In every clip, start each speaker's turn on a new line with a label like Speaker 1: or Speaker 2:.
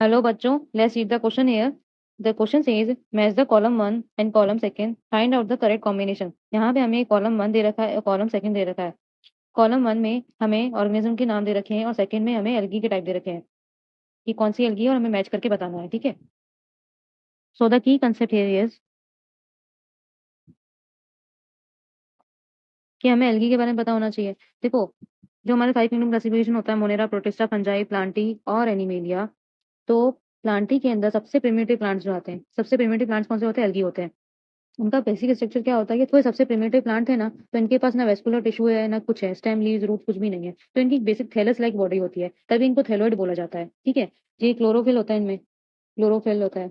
Speaker 1: Hello बच्चों, let's read the question here. The question says match the column 1 and column 2, find out the correct combination. यहाँ पे हमें column 1 दे रखा है और कॉलम 2 दे रखा है। कॉलम 1 में हमें ऑर्गेनिज्म के नाम दे रखे हैं और सेकंड में हमें एल्गी के टाइप दे रखे हैं कि कौन सी एल्गी है और हमें मैच करके बताना है। ठीक है, so the key concept here is कि हमें एल्गी के बारे में पता होना चाहिए। देखो, जो हमारे 5 किंगडम क्लासिफिकेशन होता है, मोनेरा, प्रोटिस्टा, फंजाई, प्लांटी और एनिमेलिया। तो प्लांटी के अंदर सबसे प्रिमिटिव प्लांट्स जो आते हैं, सबसे प्रिमिटिव प्लांट्स कौन से होते हैं? एल्गी होते हैं। उनका बेसिक स्ट्रक्चर क्या होता है? ये थोड़े सबसे प्रिमिटिव प्लांट है ना, तो इनके पास ना वेस्कुलर टिश्यू है ना कुछ है, स्टेम, लीव्स, रूट कुछ भी नहीं है। तो इनकी बेसिक थैलस लाइक बॉडी होती है, तभी इनको थैलोइड बोला जाता है। ठीक है, ये क्लोरोफिल होता है, इनमें क्लोरोफिल होता है,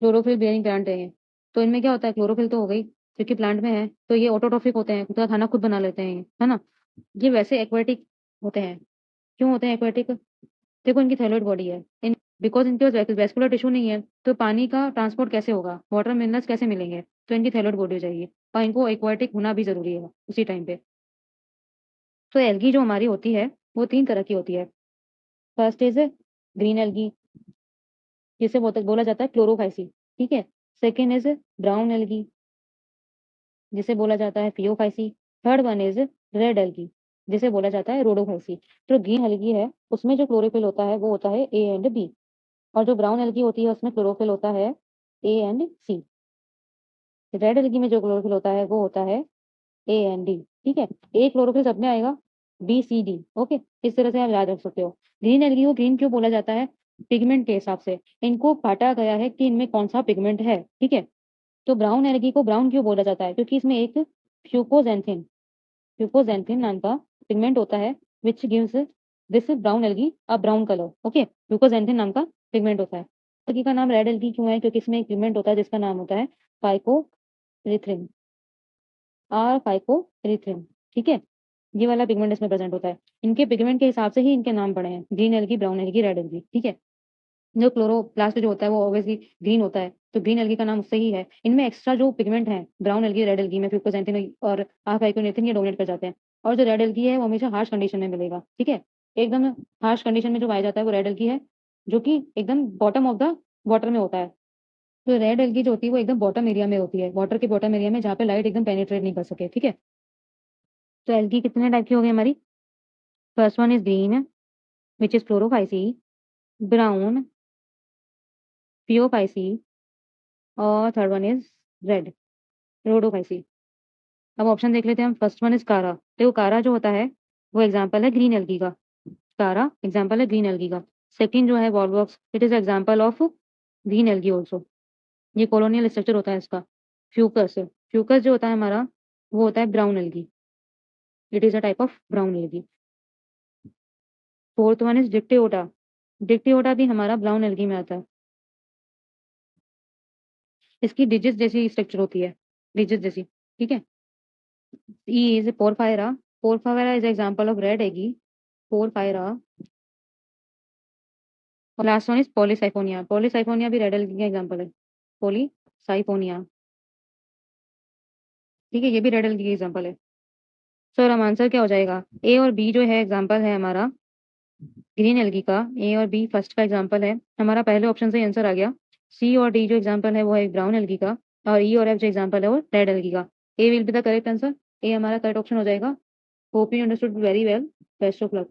Speaker 1: क्लोरोफिल बेयरिंग प्लांट है ये। तो इनमें क्या होता है? क्लोरोफिल तो हो गई, क्योंकि प्लांट में है, तो ये ऑटोट्रॉफिक होते हैं, खुद का खाना खुद बना लेते हैं ये, है ना। ये वैसे एक्वेटिक होते हैं। क्यों होते हैं एक्वेटिक? देखो, इनकी थैलोइड बॉडी है, इन बिकॉज इनके पास वेस्कुलर टिश्यू नहीं है, तो पानी का ट्रांसपोर्ट कैसे होगा, वाटर मिनरल्स कैसे मिलेंगे? तो इनकी थैलोइड बॉडी हो जाएगी, और इनको एक्वाटिक होना भी जरूरी है उसी टाइम पे। तो एल्गी जो हमारी होती है वो 3 तरह की होती है। फर्स्ट इज ग्रीन एल्गी, जिसे बोला जाता है क्लोरोफाइसी। ठीक है। सेकेंड इज ब्राउन एल्गी, जिसे बोला जाता है Phaeophyceae. Third one is red algae, जिसे बोला जाता है रोडोफाइसी। जो ग्रीन एल्गी है उसमें जो क्लोरोफिल होता है वो होता है ए एंड बी, और जो ब्राउन एल्गी होती है उसमें क्लोरोफिल होता है A and C. Red algae में जो क्लोरोफिल होता है वो होता है ए एंड डी। ठीक है, ए क्लोरोफिल सब में आएगा, बी सी डी। ओके, इस तरह से आप याद रख सकते हो। ग्रीन एल्गी को ग्रीन क्यों बोला जाता है? पिगमेंट के हिसाब से इनको काटा गया है कि इनमें कौन सा पिगमेंट है। ठीक है। तो ब्राउन एल्गी को ब्राउन क्यों बोला जाता है? क्योंकि इसमें एक फ्यूकोजेंथिन फ्यूकोजेंथिन नाम का पिगमेंट होता है, which gives this brown algae a brown colour. Okay, fucoxanthin नाम का पिगमेंट होता है। एल्गी का नाम रेड एल्गी क्यों है? क्योंकि इसमें एक पिगमेंट होता है जिसका नाम होता है फाइकोरिथ्रिन, आर फाइकोरिथ्रिन। ठीक है, ये वाला पिगमेंट इसमें प्रेजेंट होता है। इनके पिगमेंट के हिसाब से ही इनके नाम पड़े हैं, green algae, brown algae, red algae. ठीक है, जो क्लोरोप्लास्ट जो होता है वो ऑब्वियसली ग्रीन होता है, तो ग्रीन एल्गी का नाम उससे ही है। इनमें एक्स्ट्रा जो पिगमेंट है ब्राउन एल्गी, रेड एल्गी में फ्यूकोजेंथिन और आफाइकोनेथिन, ये डोमिनेट कर जाते हैं। और जो रेड एल्गी है वो हमेशा हार्श कंडीशन में मिलेगा। ठीक है, एकदम हार्श कंडीशन में जो पाया जाता है वो रेड एल्गी है, जो कि एकदम बॉटम ऑफ द वाटर में होता है। तो रेड एल्गी जो होती है वो एकदम बॉटम एरिया में होती है, वाटर के बॉटम एरिया में, जहाँ पे लाइट एकदम पेनिट्रेट नहीं कर सके। ठीक है, तो एल्गी कितने टाइप की हो गई हमारी? First one is green, which is chlorophyceae. Brown, phaeophyceae. और third one is red, rhodophyceae. अब ऑप्शन देख लेते हैं हम। फर्स्ट वन इज कारा। देखो, कारा जो होता है वो एग्जाम्पल है ग्रीन एल्गी का। कारा एग्जाम्पल है ग्रीन एल्गी का। सेकंड जो है Volvox, it is example of green algae also. ये कॉलोनियल स्ट्रक्चर होता है इसका। फ्यूकस, फ्यूकस जो होता है हमारा वो होता है brown algae, it is a type of brown algae. Fourth one is Dictyota. Dictyota भी हमारा ब्राउन एल्गी में आता है। इसकी डिजिट जैसी स्ट्रक्चर होती है, डिजिट जैसी। ठीक है। E is porphyra. Porphyra is example of red algae, porphyra. और last one is polysiphonia. Polysiphonia भी रेड एल्गी का एग्जाम्पल है, पॉलीसाइफोनिया। ठीक है, ये भी रेड एल्गी का एग्जाम्पल है। सर हम आंसर क्या हो जाएगा? ए और बी जो है एग्जाम्पल है हमारा ग्रीन एल्गी का। ए और बी फर्स्ट का एग्जाम्पल है हमारा, पहले ऑप्शन से आंसर आ गया। सी और डी जो एग्जाम्पल है वो है ब्राउन एल्गी का, और ई और एफ जो एग्जाम्पल है वो रेड एल्गी का। A will be the correct answer, A हमारा करेक्ट ऑप्शन हो जाएगा। Hope you understood very well. Best of luck.